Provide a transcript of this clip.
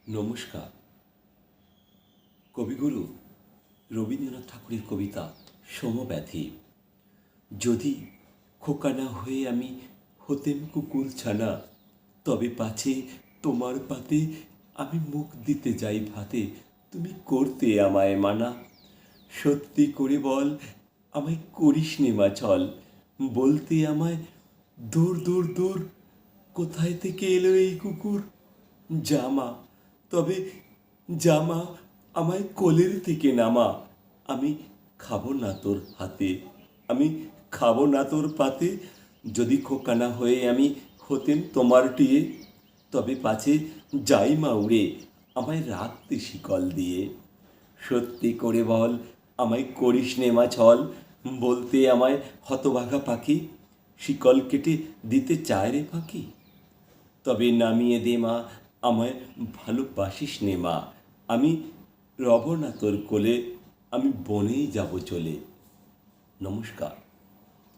নমস্কার। কবিগুরু রবীন্দ্রনাথ ঠাকুরের কবিতা সমব্যথী। যদি খোকা না হয়ে আমি হতেম কুকুর ছানা, তবে পাছে তোমার পাতে আমি মুখ দিতে যাই ভাতে, তুমি করতে আমায় মানা। সত্যি করে বল, আমায় করিস নে মা ছল, বলতে আমায় দূর দূর দূর, কোথায় থেকে এলো এই কুকুর। জামা, তবে জামা, আমায় কোলের থেকে নামা। আমি খাবো না তোর হাতে, আমি খাবো না তোর পাতে। যদি খোকা না হয়ে আমি হতেম তোমার টিয়ে, তবে পাছে যাই মা উড়ে, আমায় রাখতে শিকল দিয়ে। সত্যি করে বল, আমায় করিস নে মা ছল, বলতে আমায় হতভাগা পাখি, শিকল কেটে দিতে চায় রে পাখি। তবে নামিয়ে দে মা, আমায় ভালোবাসিস নে মা। আমি রব না তোর কোলে, আমি বনেই যাব চলে। নমস্কার।